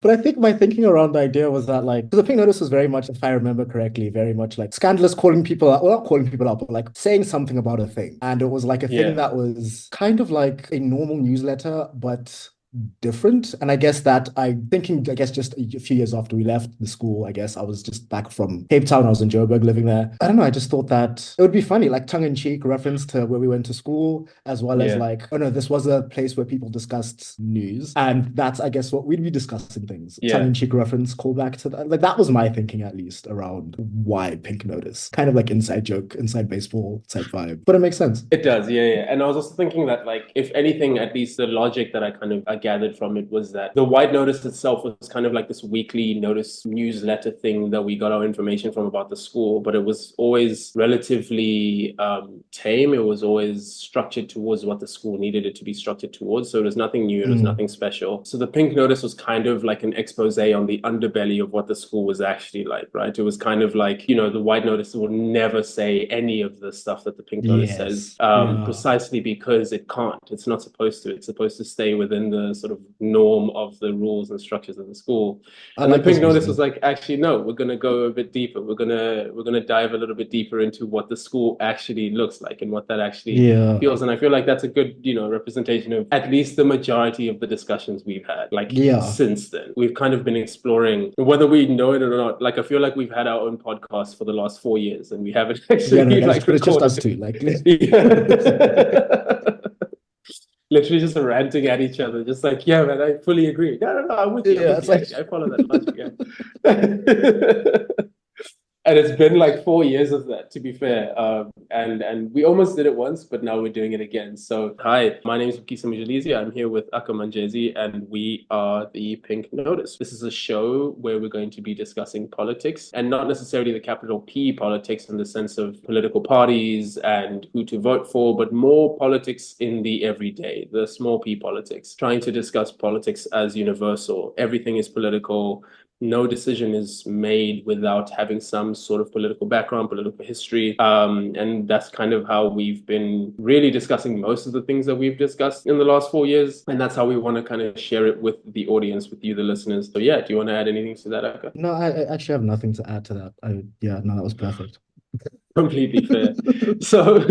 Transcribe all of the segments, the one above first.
But I think my thinking around the idea was that like, because the pink notice was very much, if I remember correctly, very much like scandalous calling people out, well, not calling people out, but like saying something about a thing. And it was like a thing Yeah. that was kind of like a normal newsletter, but different. And I guess that I thinking, I guess just a few years after we left the school, I guess I was just back from Cape Town. I was in Joburg living there. I don't know. I just thought that it would be funny, like tongue in cheek reference to where we went to school, as well as Yeah. like, oh no, this was a place where people discussed news. And that's, I guess, what we'd be discussing things. Tongue Yeah. in cheek reference, callback to that. Like that was my thinking, at least, around why Pink Notice. Kind of like inside joke, inside baseball type vibe. But it makes sense. It does, yeah, yeah. And I was also thinking that, like, if anything, at least the logic that I gathered from it was that the white notice itself was kind of like this weekly notice newsletter thing that we got our information from about the school, but it was always relatively tame. It was always structured towards what the school needed it to be structured towards. So it was nothing new, it was Mm. nothing special. So the pink notice was kind of like an expose on the underbelly of what the school was actually like, right? It was kind of like, the white notice will never say any of the stuff that the pink notice says, Yes. Yeah. precisely because it can't. It's not supposed to. It's supposed to stay within the sort of norm of the rules and structures of the school. I And the like pink this notice was reasoning. like, actually, no, we're gonna go a bit deeper. We're gonna dive a little bit deeper into what the school actually looks like and what that actually Yeah. feels. And I feel like that's a good, representation of at least the majority of the discussions we've had. Like Yeah. since then, we've kind of been exploring whether we know it or not. Like I feel like we've had our own podcast for the last 4 years and we haven't Yeah, no, actually like but it's just us recorded two. Like, it. Yeah. Literally just ranting at each other, just like, yeah, man, I fully agree. No, no, no, I'm with you. I'm yeah, with it's you. like, I follow that logic. Yeah. And it's been like 4 years of that, to be fair. And we almost did it once, but now we're doing it again. So, hi, my name is Mkisa Mujalizi. I'm here with Aka Manjezi, and we are the Pink Notice. This is a show where we're going to be discussing politics, and not necessarily the capital P politics in the sense of political parties and who to vote for, but more politics in the everyday, the small p politics, trying to discuss politics as universal. Everything is political. No decision is made without having some sort of political background, political history. And that's kind of how we've been really discussing most of the things that we've discussed in the last 4 years. And that's how we want to kind of share it with the audience, with you, the listeners. So, yeah, do you want to add anything to that, Aka? no, I actually have nothing to add to that. Yeah, no, that was perfect. Completely fair. So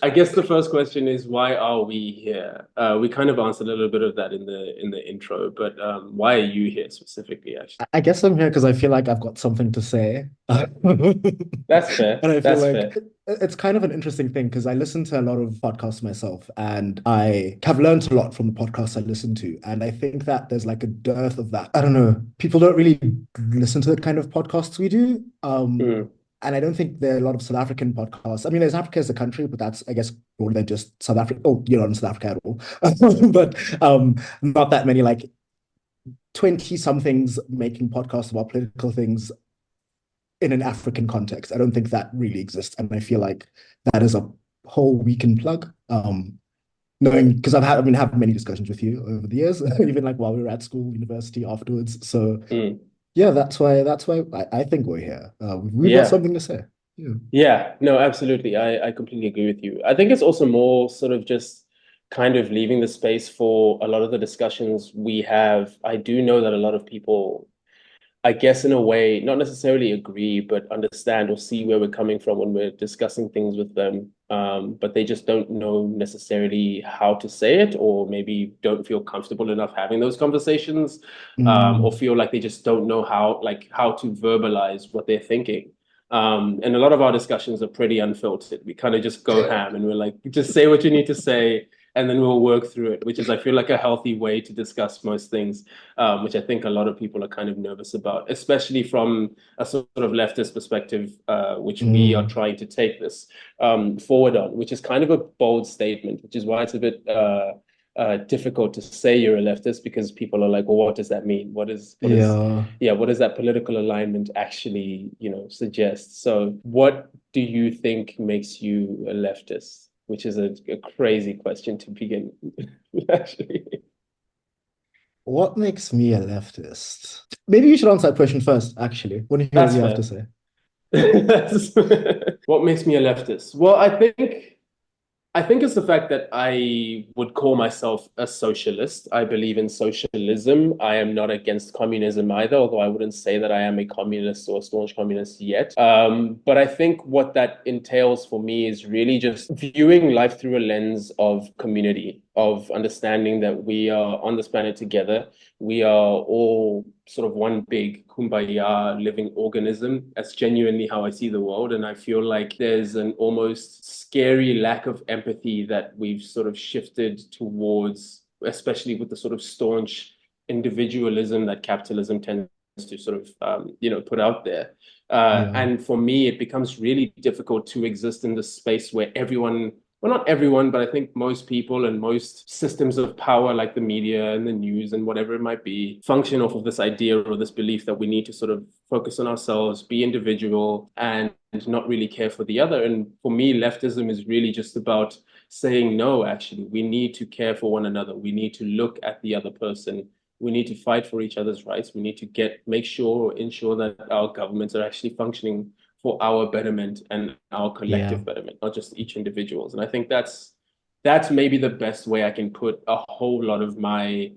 I guess the first question is, why are we here? We kind of answered a little bit of that in the intro, but why are you here specifically, actually? I guess I'm here because I feel like I've got something to say. That's fair. And I feel That's like fair. it's kind of an interesting thing because I listen to a lot of podcasts myself and I have learned a lot from the podcasts I listen to. And I think that there's like a dearth of that. I don't know. People don't really listen to the kind of podcasts we do. Mm, And I don't think there are a lot of South African podcasts. I mean, there's Africa as a country, but that's, I guess, more than just South Africa. Oh, you're not in South Africa at all. But not that many like 20 somethings making podcasts about political things in an African context. I don't think that really exists. And I feel like that is a hole we can plug. Knowing because have many discussions with you over the years, even like while we were at school, university, afterwards. So mm. yeah, that's why I think we're here. We've got Yeah. something to say. Yeah. Yeah, no, absolutely. I completely agree with you. I think it's also more sort of just kind of leaving the space for a lot of the discussions we have. I do know that a lot of people, I guess in a way, not necessarily agree, but understand or see where we're coming from when we're discussing things with them. But they just don't know necessarily how to say it, or maybe don't feel comfortable enough having those conversations, or Mm, feel like they just don't know how to verbalize what they're thinking. And a lot of our discussions are pretty unfiltered. We kind of just go ham and we're like, just say what you need to say, and then we'll work through it, which is, I feel like, a healthy way to discuss most things, which I think a lot of people are kind of nervous about, especially from a sort of leftist perspective, which we are mm. trying to take this forward on, which is kind of a bold statement, which is why it's a bit difficult to say you're a leftist, because people are like, well, what does that mean? Yeah. Yeah, what does that political alignment actually, suggest? So what do you think makes you a leftist? Which is a crazy question to begin with, actually. What makes me a leftist? Maybe you should answer that question first, actually. I want to hear what That's you have to fair. say. That's what makes me a leftist. Well, I think I think it's the fact that I would call myself a socialist. I believe in socialism. I am not against communism either, although I wouldn't say that I am a communist or a staunch communist yet. But I think what that entails for me is really just viewing life through a lens of community, of understanding that we are on this planet together. We are all sort of one big kumbaya living organism. That's genuinely how I see the world. And I feel like there's an almost scary lack of empathy that we've sort of shifted towards, especially with the sort of staunch individualism that capitalism tends to sort of put out there. Yeah. And for me, it becomes really difficult to exist in this space where everyone, well, not everyone, but I think most people and most systems of power, like the media and the news and whatever it might be, function off of this idea or this belief that we need to sort of focus on ourselves, be individual, and not really care for the other. And for me, leftism is really just about saying, no, actually, we need to care for one another. We need to look at the other person. We need to fight for each other's rights. We need to ensure that our governments are actually functioning for our betterment and our Yeah. collective betterment, not just each individual's. And I think that's maybe the best way I can put a whole lot of my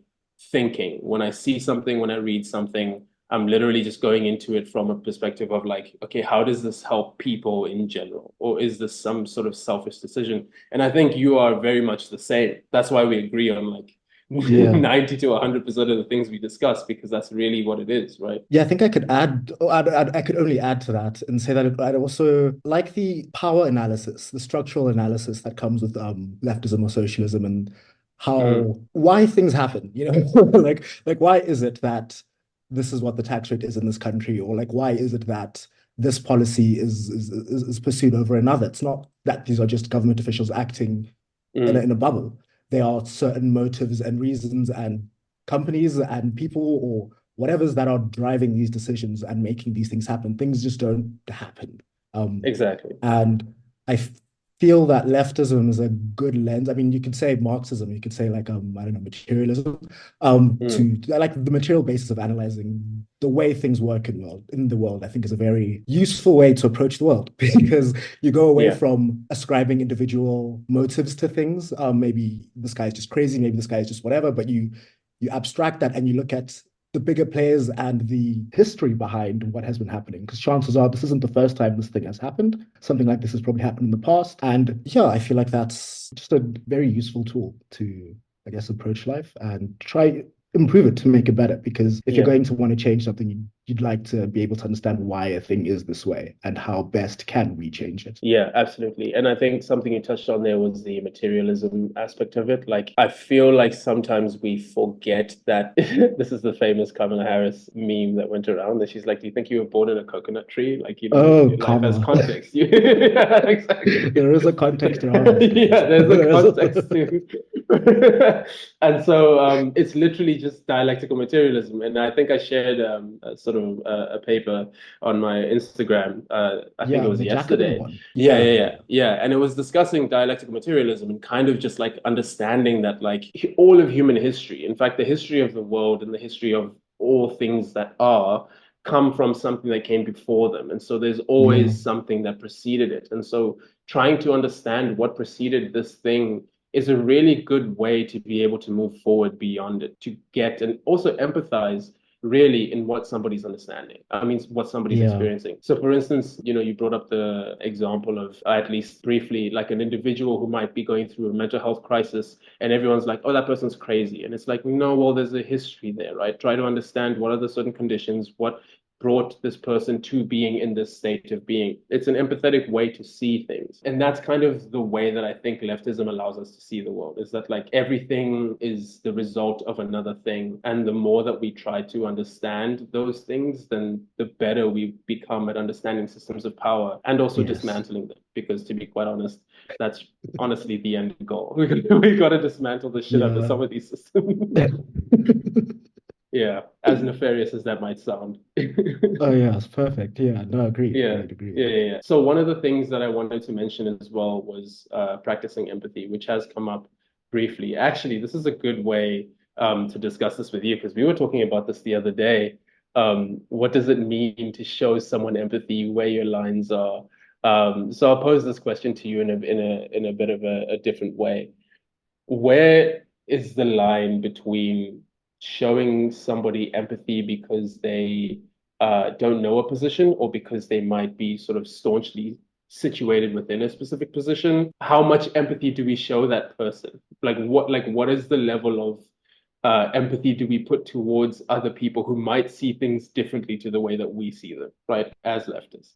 thinking. When I see something, when I read something, I'm literally just going into it from a perspective of like, okay, how does this help people in general? Or is this some sort of selfish decision? And I think you are very much the same. That's why we agree on like Yeah. 90 to 100% of the things we discuss, because that's really what it is, right? Yeah, I think I could add, I could only add to that and say that I'd also like the power analysis, the structural analysis that comes with leftism or socialism and Mm, why things happen, like why is it that this is what the tax rate is in this country, or like why is it that this policy is pursued over another? It's not that these are just government officials acting mm, in a bubble. There are certain motives and reasons and companies and people or whatever's that are driving these decisions and making these things happen. Things just don't happen. Um, exactly. and I feel that leftism is a good lens. I mean, you could say Marxism, you could say like I don't know, materialism, Mm, to like the material basis of analyzing the way things work in the world, I think is a very useful way to approach the world because you go away yeah. from ascribing individual motives to things. Maybe this guy's just crazy, maybe this guy's just whatever, but you abstract that and you look at the bigger players and the history behind what has been happening. Because chances are this isn't the first time this thing has happened. Something like this has probably happened in the past. And yeah, I feel like that's just a very useful tool to, I guess, approach life and try improve it to make it better. Because if you're Yeah. going to want to change something, you'd like to be able to understand why a thing is this way and how best can we change it. Yeah, absolutely. And I think something you touched on there was the materialism aspect of it. Like, I feel like sometimes we forget that this is the famous Kamala Harris meme that went around that she's like, do you think you were born in a coconut tree? Like, Oh, your life has karma. context. Yeah, exactly. There is a context around these things. Yeah, there's a There is context too. And so it's literally just dialectical materialism. And I think I shared a sort of a paper on my Instagram. I think it yeah, was the Jacobin yesterday. one. Yeah, yeah, Yeah. yeah, yeah. And it was discussing dialectical materialism and kind of just like understanding that like all of human history, in fact, the history of the world and the history of all things that are come from something that came before them. And so there's Yeah. always something that preceded it. And so trying to understand what preceded this thing is a really good way to be able to move forward beyond it, to get and also empathize really in what somebody's understanding. I mean, what somebody's Yeah. experiencing. So, for instance, you brought up the example of, at least briefly, like an individual who might be going through a mental health crisis, and everyone's like, oh, that person's crazy. And it's like, no, well, there's a history there, right? Try to understand what are the certain conditions, what brought this person to being in this state of being. It's an empathetic way to see things. And that's kind of the way that I think leftism allows us to see the world, is that like everything is the result of another thing. And the more that we try to understand those things, then the better we become at understanding systems of power and also Yes. dismantling them. Because to be quite honest, that's honestly the end goal. We got to dismantle the shit out of Yeah. some of these systems. Yeah, as nefarious as that might sound. Oh yeah, it's perfect. Yeah, no, agreed, Yeah, agreed, agreed. yeah. So one of the things that I wanted to mention as well was practicing empathy, which has come up briefly. Actually, this is a good way to discuss this with you because we were talking about this the other day. What does it mean to show someone empathy, where your lines are? So I'll pose this question to you in a bit of a different way. Where is the line between showing somebody empathy because they don't know a position or because they might be sort of staunchly situated within a specific position? How much empathy do we show that person? What is the level of empathy do we put towards other people who might see things differently to the way that we see them, right? As leftists.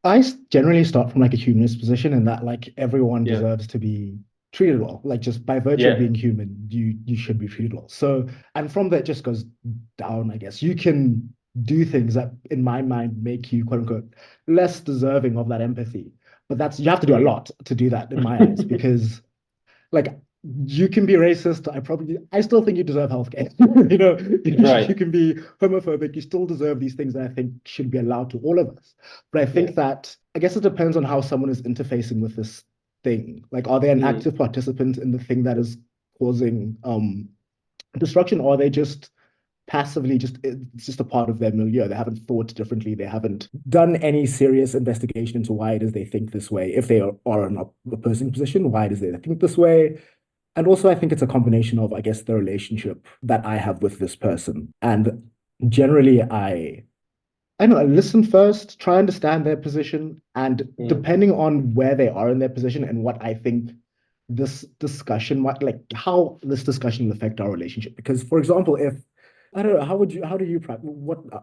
Generally start from like a humanist position in that like everyone Yeah. deserves to be treated well. Like just by virtue of Yeah. being human, you should be treated well. So, and from that just goes down, I guess. You can do things that in my mind make you quote unquote less deserving of that empathy. But that's you have to do a Mm. lot to do that in my eyes, because like you can be racist. I still think you deserve healthcare. You Right. can be homophobic. You still deserve these things that I think should be allowed to all of us. But I Yeah. think that I guess it depends on how someone is interfacing with this thing. Like, are they an Mm. active participant in the thing that is causing destruction, or are they just passively just it's just a part of their milieu. They haven't thought differently. They haven't done any serious investigation into why it is they think this way. If they are in a opposing position, why it is they think this way. And also, I think it's a combination of, I guess, the relationship that I have with this person. And generally, I don't know, I listen first, try understand their position, and Mm. depending on where they are in their position and what I think this discussion might like how this discussion will affect our relationship. Because, for example, if I don't know, how do you practice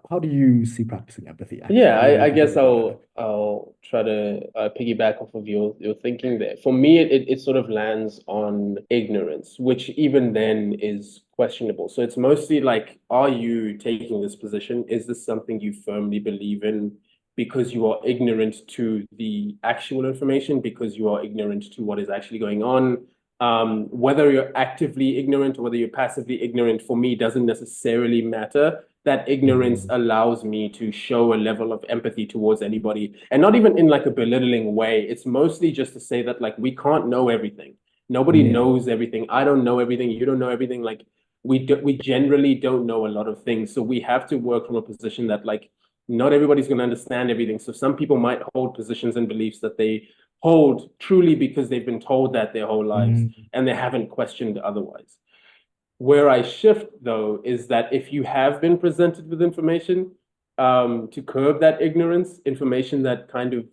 how do you see practicing empathy actually? Yeah, What do I you think is guess a good way? I'll try to piggyback off of your thinking there. For me, it sort of lands on ignorance, which even then is questionable. So it's mostly like, are you taking this position? Is this something you firmly believe in because you are ignorant to the actual information, because you are ignorant to what is actually going on? Whether you're actively ignorant or whether you're passively ignorant, for me, doesn't necessarily matter. That ignorance Mm, allows me to show a level of empathy towards anybody, and not even in like a belittling way. It's mostly just to say that like we can't know everything. Nobody yeah. knows everything. I don't know everything. You don't know everything. Like we generally don't know a lot of things. So we have to work from a position that like not everybody's going to understand everything. So some people might hold positions and beliefs that they hold truly because they've been told that their whole lives Mm, and they haven't questioned otherwise. Where I shift, though, is that if you have been presented with information, to curb that ignorance, information that kind of,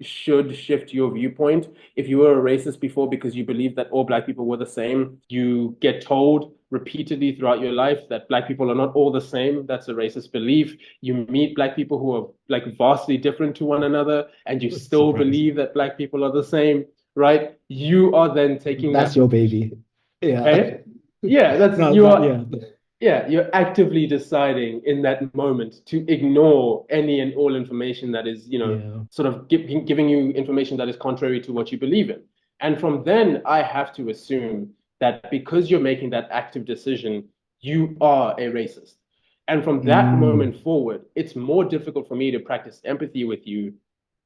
should shift your viewpoint. If you were a racist before because you believed that all black people were the same, you get told repeatedly throughout your life that black people are not all the same. That's a racist belief. You meet black people who are like vastly different to one another, and you still surprise. believe that black people are the same, right? You are then taking That's that your position. baby. Yeah. Hey? Yeah, that's No, you but are yeah. yeah, you're actively deciding in that moment to ignore any and all information that is, Yeah. sort of giving you information that is contrary to what you believe in. And from then, I have to assume that because you're making that active decision, you are a racist. And from that Mm, moment forward, it's more difficult for me to practice empathy with you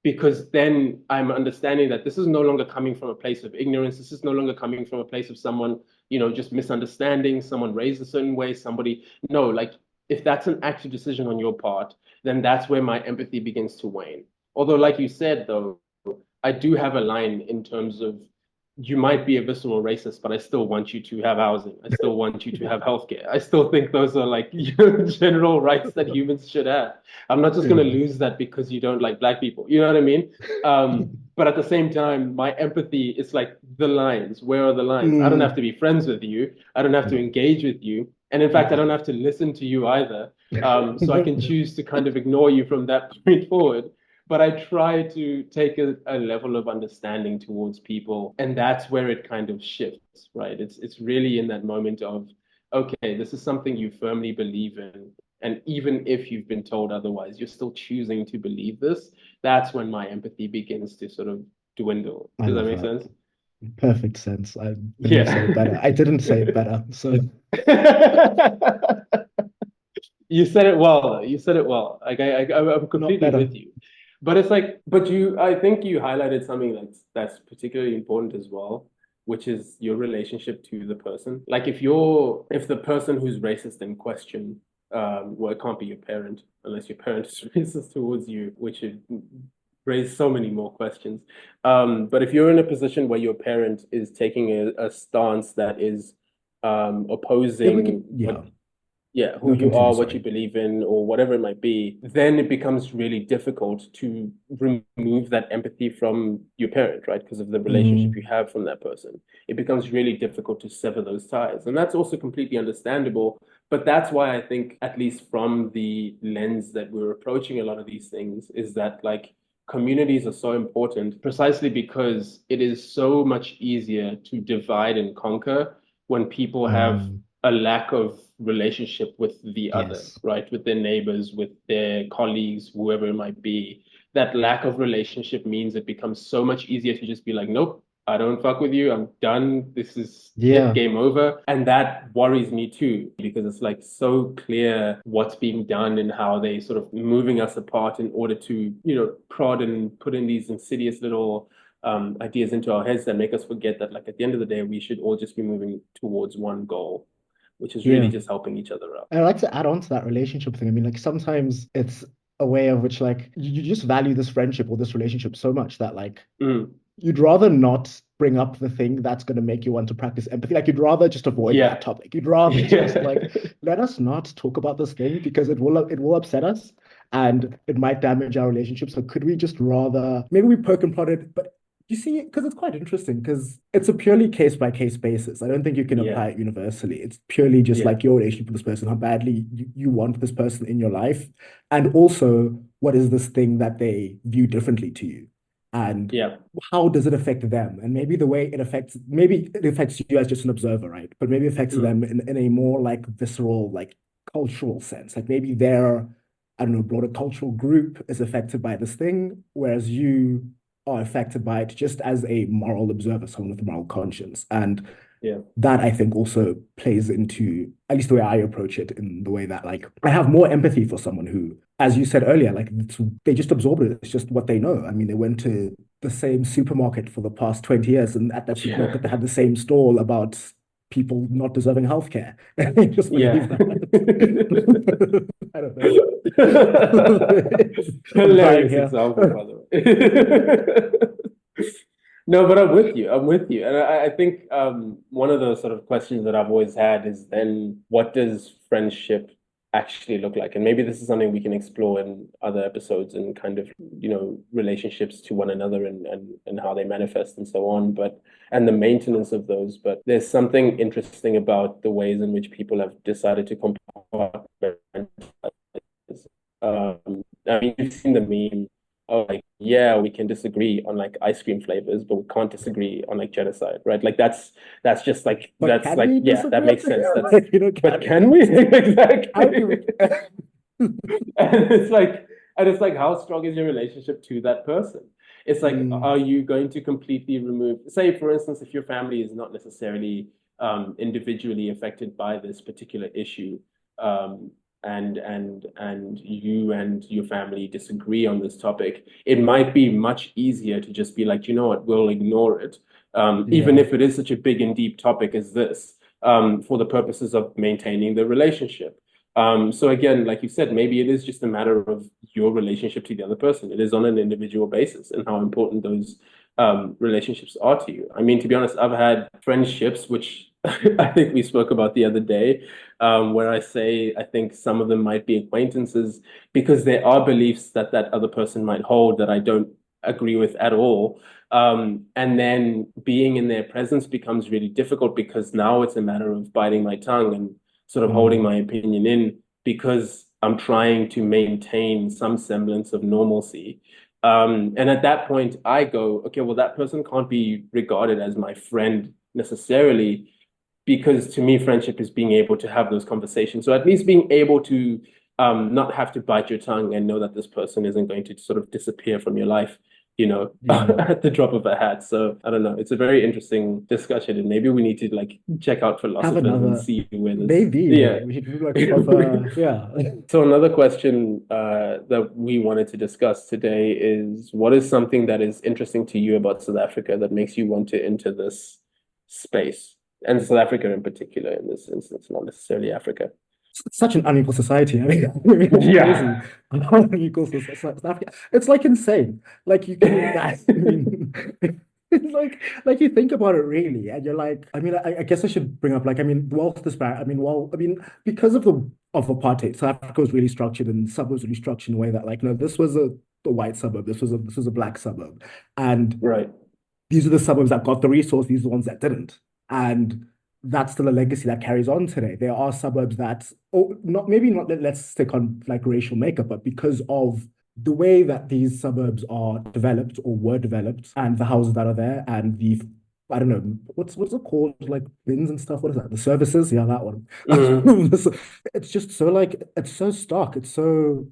because then I'm understanding that this is no longer coming from a place of ignorance. This is no longer coming from a place of someone, just misunderstanding, someone raised a certain way, somebody. No, like if that's an active decision on your part, then that's where my empathy begins to wane. Although, like you said, though, I do have a line in terms of you might be a visceral racist, but I still want you to have housing. I still want you to have healthcare. I still think those are like general rights that humans should have. I'm not just going to yeah. lose that because you don't like black people. You know what I mean? But at the same time, my empathy is like the lines. Where are the lines? I don't have to Mm, be friends with you. I don't have to no. engage with you. And in fact, I don't have to listen to you either. So I can choose to kind of ignore you from that point forward, but I try to take a level of understanding towards people, and that's where it kind of shifts, right? It's really in that moment of, okay, this is something you firmly believe in, and even if you've been told otherwise, you're still choosing to believe this. That's when my empathy begins to sort of dwindle. I Does that love make that. sense? Perfect sense. I couldn't have said it better. Yeah. I didn't say it better. So You said it well. You said it well. Like I'm not completely better. with you. But it's like, but I think you highlighted something that's particularly important as well, which is your relationship to the person. Like if the person who's racist in question, well, it can't be your parent unless your parent is racist towards you, which raise so many more questions. But if you're in a position where your parent is taking a stance that is Yeah, we opposing could, what yeah. yeah, who No, you continue, are, what you sorry. believe in, or whatever it might be, then it becomes really difficult to remove that empathy from your parent, right? Because of the relationship you Mm, have from that person. It becomes really difficult to sever those ties. And that's also completely understandable. But that's why I think, at least from the lens that we're approaching a lot of these things, is that like communities are so important precisely because it is so much easier to divide and conquer when people have mm, a lack of relationship with the other, yes. right? With their neighbors, with their colleagues, whoever it might be. That lack of relationship means it becomes so much easier to just be like, nope, I don't fuck with you. I'm done. This is it, Yeah, game over. And that worries me too, because it's like so clear what's being done and how they sort of moving us apart in order to, prod and put in these insidious little ideas into our heads that make us forget that, like, at the end of the day, we should all just be moving towards one goal, which is really yeah. just helping each other out. And I'd like to add on to that relationship thing. I mean, like sometimes it's a way of which like you just value this friendship or this relationship so much that like Mm. you'd rather not bring up the thing that's going to make you want to practice empathy. Like you'd rather just avoid that Yeah. topic. You'd rather just Yeah. like let us not talk about this thing because it will upset us and it might damage our relationship. So could we just rather maybe we poke and prod it, but you see, because it's quite interesting because it's a purely case by case basis. I don't think you can Yeah. apply it universally. It's purely just Yeah. like your relationship with this person, how badly you want this person in your life, and also what is this thing that they view differently to you. And Yeah. how does it affect them? And maybe the way it affects, maybe it affects you as just an observer, right? But maybe it affects Mm. them in a more like visceral, like cultural sense. Like maybe their, I don't know, broader cultural group is affected by this thing, whereas you are affected by it just as a moral observer, someone with a moral conscience. And Yeah. that I think also plays into at least the way I approach it in the way that like I have more empathy for someone who, as you said earlier, like they just absorb it. It's just what they know. I mean, they went to the same supermarket for the past 20 years, and at that Yeah. supermarket they had the same stall about people not deserving healthcare. And they just believe Yeah. that. I don't know. I'm dying Hilarious here. example, by the way. No, but I'm with you. I'm with you. And I think one of the sort of questions that I've always had is then what does friendship actually look like? And maybe this is something we can explore in other episodes and kind of, relationships to one another and how they manifest and so on, but and the maintenance of those. But there's something interesting about the ways in which people have decided to compartmentalize. I mean, you've seen the meme of like, yeah, we can disagree on like ice cream flavors, but we can't disagree on like genocide, right? Like that's just like But that's can like we yeah, that disagree on makes sense. the That's like, you know, but can can we? we? How do Exactly. we? And it's like how strong is your relationship to that person? It's like, Mm, are you going to completely remove, say, for instance, if your family is not necessarily individually affected by this particular issue, um, and you and your family disagree on this topic, it might be much easier to just be like, you know what, we'll ignore it, even yeah. if it is such a big and deep topic as this, for the purposes of maintaining the relationship. So again, like you said, maybe it is just a matter of your relationship to the other person. It is on an individual basis and how important those relationships are to you. I mean, to be honest, I've had friendships, which I think we spoke about the other day, where I say I think some of them might be acquaintances because there are beliefs that that other person might hold that I don't agree with at all. And then being in their presence becomes really difficult because now it's a matter of biting my tongue and sort of holding Mm, my opinion in because I'm trying to maintain some semblance of normalcy. And at that point, I go, okay, well, that person can't be regarded as my friend necessarily, because to me, friendship is being able to have those conversations. So at least being able to not have to bite your tongue and know that this person isn't going to sort of disappear from your life, yeah. at the drop of a hat. So I don't know. It's a very interesting discussion, and maybe we need to like check out Have philosophers and another, see where this. maybe Yeah. like we should do like a proper, yeah. So another question that we wanted to discuss today is what is something that is interesting to you about South Africa that makes you want to enter this space? And South Africa in particular in this instance, not necessarily Africa. It's such an unequal society. It's Yeah. crazy. Unequal South Africa. It's like insane. Like you can, I mean, it's like you think about it really, and you're like, I mean, I guess I should bring up like, I mean, wealth disparity. I mean, well, I mean, because of apartheid, South Africa was really structured and suburbs really structured in a way that like, no, this was a white suburb, this was a black suburb, and Right. these are the suburbs that got the resource, these are the ones that didn't. And that's still a legacy that carries on today. There are suburbs that, oh, not maybe not, let's stick on like racial makeup, but because of the way that these suburbs are developed or were developed and the houses that are there and the I don't know what's it called, like bins and stuff. What is that? The services, yeah, that one. Mm, It's just so like it's so stark. It's so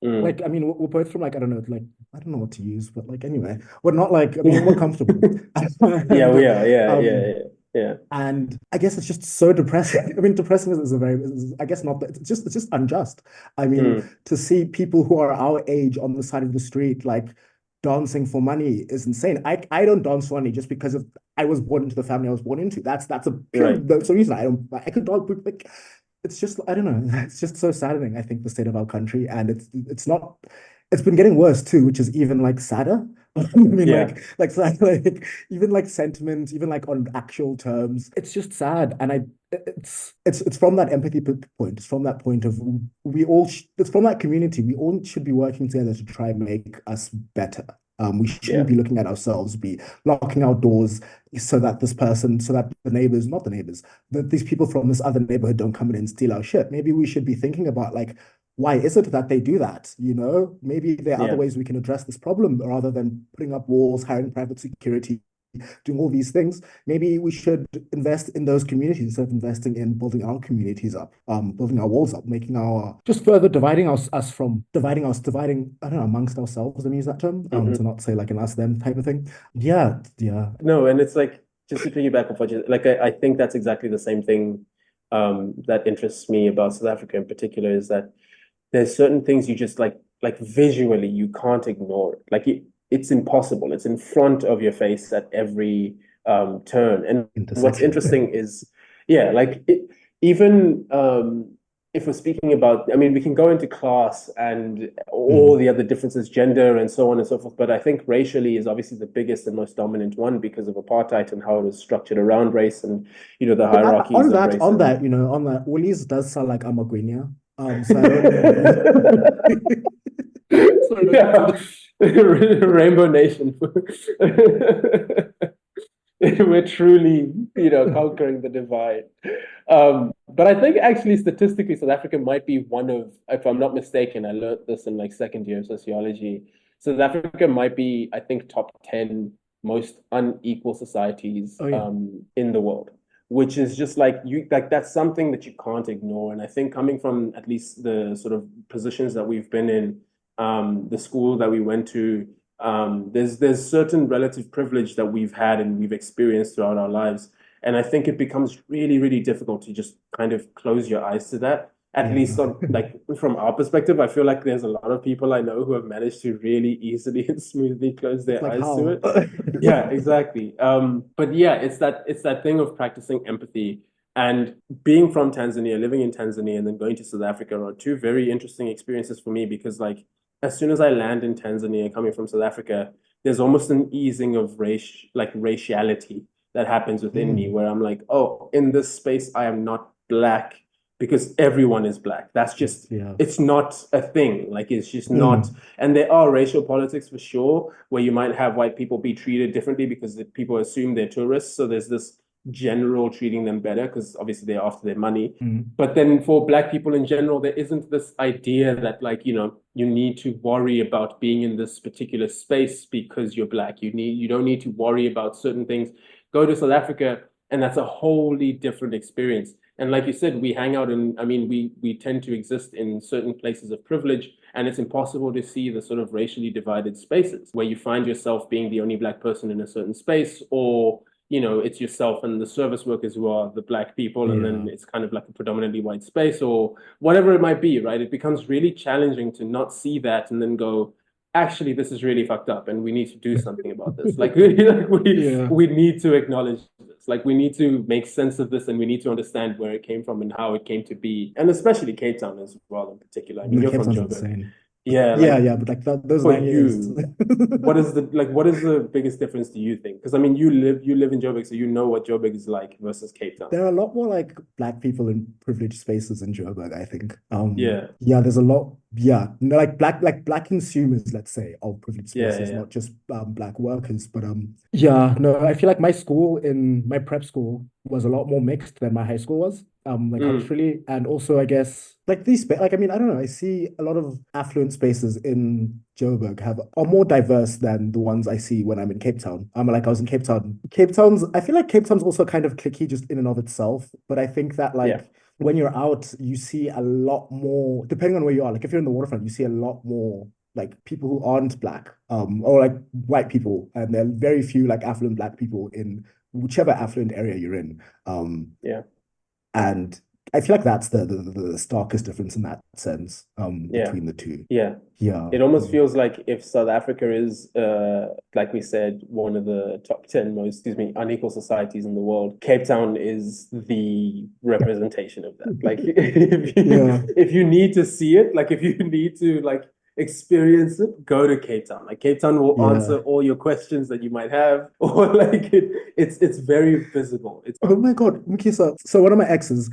mm. like I mean we're both from like I don't know like I don't know what to use, but like anyway, we're not like I mean we're comfortable. Yeah, we and are. Yeah, yeah, um yeah, yeah. and I guess it's just so depressing. I mean, depressing is a very, I guess not, it's just unjust. I mean, Mm, to see people who are our age on the side of the street, like dancing for money is insane. I don't dance for money just because of I was born into the family I was born into. right. That's the reason I could dance, but like it's just I don't know. It's just so saddening, I think, the state of our country. And it's not it's been getting worse too, which is even like sadder. I mean, Yeah. like even like sentiment, even like on actual terms, it's just sad. And it's from that empathy point. It's from that point of it's from that community. We all should be working together to try and make us better. We shouldn't Yeah. be looking at ourselves, be locking our doors so that the neighbors, not the neighbors, that these people from this other neighborhood don't come in and steal our shit. Maybe we should be thinking about like why is it that they do that? You know, maybe there are other Yeah. ways we can address this problem rather than putting up walls, hiring private security, doing all these things. Maybe we should invest in those communities instead of investing in building our communities up, building our walls up, making our just further dividing us from dividing, I don't know, amongst ourselves, let me use that term, to Hmm. not say like an us them type of thing. Yeah, yeah. No, and it's like just to piggyback off what you like, I think that's exactly the same thing that interests me about South Africa in particular is that there's certain things you just like visually you can't ignore it. Like it's impossible. It's in front of your face at every turn. And what's Intersection. interesting is, yeah, like even if we're speaking about, I mean, we can go into class and all Mm. the other differences, gender and so on and so forth. But I think racially is obviously the biggest and most dominant one because of apartheid and how it was structured around race and the hierarchies of race On and that, on that, Woolies does sound like Amagwinya. So I don't know. So I don't yeah, Rainbow Nation. We're truly, conquering the divide. But I think actually statistically, South Africa might be one of, if I'm not mistaken, I learned this in like second year of sociology. South Africa might be, I think, top 10 most unequal societies Oh yeah. in the world, which is just like like that's something that you can't ignore. And I think coming from at least the sort of positions that we've been in, the school that we went to, there's certain relative privilege that we've had and we've experienced throughout our lives. And I think it becomes really, really difficult to just kind of close your eyes to that. At Yeah. least on like from our perspective, I feel like there's a lot of people I know who have managed to really easily and smoothly close It's their like eyes to how? it. Yeah, exactly. But yeah, it's that thing of practicing empathy and being from Tanzania, living in Tanzania, and then going to South Africa are two very interesting experiences for me because like as soon as I land in Tanzania, coming from South Africa, there's almost an easing of raciality that happens within me, Mm, where I'm like, oh, in this space, I am not black because everyone is black. That's just, yeah. it's not a thing. Like, it's just not. Mm, And there are racial politics for sure, where you might have white people be treated differently because the people assume they're tourists. So there's this general treating them better because obviously they're after their money. mm, But then for black people in general, there isn't this idea that like, you need to worry about being in this particular space because you're black. You don't need to worry about certain things. Go to South Africa and that's a wholly different experience. And like you said, we hang out and I mean we tend to exist in certain places of privilege and it's impossible to see the sort of racially divided spaces where you find yourself being the only black person in a certain space or it's yourself and the service workers who are the black people, and then yeah. it's kind of like a predominantly white space or whatever it might be, right? It becomes really challenging to not see that and then go, actually, this is really fucked up and we need to do something about this. Like, we need to acknowledge this. Like, we need to make sense of this and we need to understand where it came from and how it came to be. And especially Cape Town as well in particular. I mean, No, you're Cape from Town's Joburg. insane. Yeah, Yeah, like yeah, but like those for 9 years. you, what is the biggest difference do you think? Because I mean, you live in Joburg, so you know what Joburg is like versus Cape Town. There are a lot more like black people in privileged spaces in Joburg, I think. Yeah, Yeah, there's a lot. Yeah, no, like black consumers, let's say, of privileged yeah, spaces, yeah. not just black workers. But yeah, no, I feel like my prep school was a lot more mixed than my high school was. Like Mm, culturally, and also I guess like like I mean, I don't know, I see a lot of affluent spaces in Joburg are more diverse than the ones I see when I'm in Cape Town. Like I was in Cape Town. I feel like Cape Town's also kind of cliquey just in and of itself, but I think that yeah, like when you're out, you see a lot more, depending on where you are. Like if you're in the waterfront, you see a lot more like people who aren't black, or like white people, and there are very few like affluent black people in whichever affluent area you're in. yeah, And I feel like that's the starkest difference in that sense, yeah, between the two. yeah. Yeah. It almost feels like if South Africa is, like we said, one of the top 10 most, excuse me, unequal societies in the world, Cape Town is the representation of that. Like, Yeah. if you need to see it, like, if you need to, like, experience it, go to Cape Town. Like, Cape Town will answer Yeah. all your questions that you might have, or like, it's very visible. It's, Oh my God, Mukisa. So one of my exes,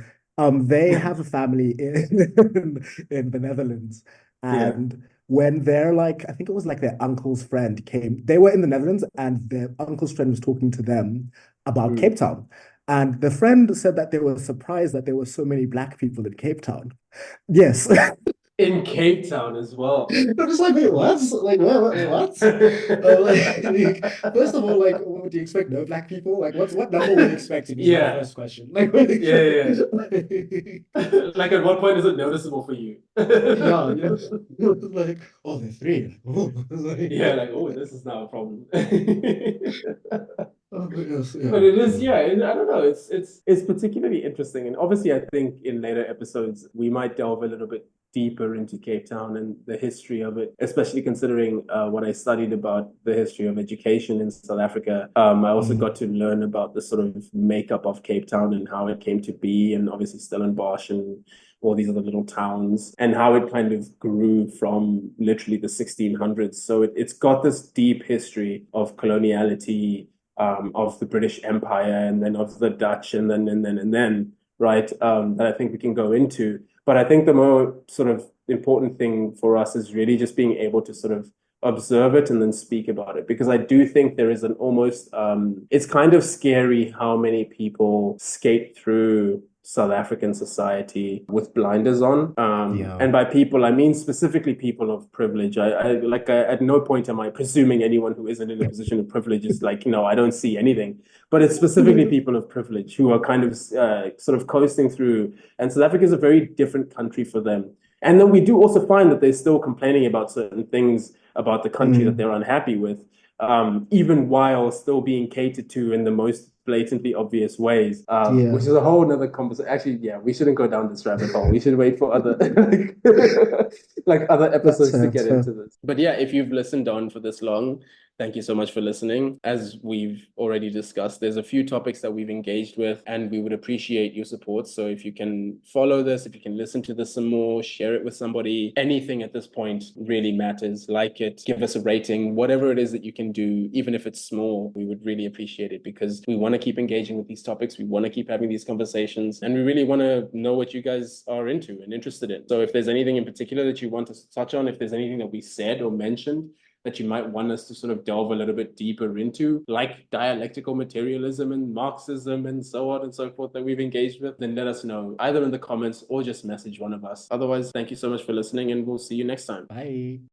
they have a family in the Netherlands. yeah. And when their like, I think it was like their uncle's friend came, they were in the Netherlands and their uncle's friend was talking to them about Mm. Cape Town. And the friend said that they were surprised that there were so many black people in Cape Town. Yes. In Cape Town as well. I'm just like, wait, what? Like, what? Like, first of all, like, what would you expect? No black people? Like, what number were you expecting? Is my Yeah, first question. Like, what are you yeah, yeah. expecting? Like at what point is it noticeable for you? Yeah, yeah. Like, oh, they're three. Yeah, like, oh, this is now a problem. Oh, but yes, But yeah, it is, yeah. yeah, and I don't know, it's particularly interesting. And obviously I think in later episodes we might delve a little bit deeper into Cape Town and the history of it, especially considering what I studied about the history of education in South Africa. I also got to learn about the sort of makeup of Cape Town and how it came to be, and obviously Stellenbosch and all these other little towns, and how it kind of grew from literally the 1600s. So it's got this deep history of coloniality, of the British Empire, and then of the Dutch, and then, right? That I think we can go into. But I think the more sort of important thing for us is really just being able to sort of observe it and then speak about it, because I do think there is an almost it's kind of scary how many people skate through South African society with blinders on. Yeah. And by people, I mean specifically people of privilege. At no point am I presuming anyone who isn't in a position of privilege is like, no, I don't see anything. But it's specifically people of privilege who are kind of sort of coasting through. And South Africa is a very different country for them. And then we do also find that they're still complaining about certain things about the country that they're unhappy with, even while still being catered to in the most blatantly obvious ways, which Yeah. is a whole nother conversation. Actually, yeah, we shouldn't go down this rabbit hole. We should wait for other like other That's episodes fair. to That's get fair. into this. But yeah, if you've listened on for this long, thank you so much for listening. As we've already discussed, there's a few topics that we've engaged with, and we would appreciate your support. So if you can follow this, if you can listen to this some more, share it with somebody, anything at this point really matters. Like it, give us a rating, whatever it is that you can do, even if it's small, we would really appreciate it, because we want to keep engaging with these topics. We want to keep having these conversations, and we really want to know what you guys are into and interested in. So if there's anything in particular that you want us to touch on, if there's anything that we said or mentioned that you might want us to sort of delve a little bit deeper into, like dialectical materialism and Marxism and so on and so forth that we've engaged with, then let us know either in the comments or just message one of us. Otherwise, thank you so much for listening, and we'll see you next time. Bye.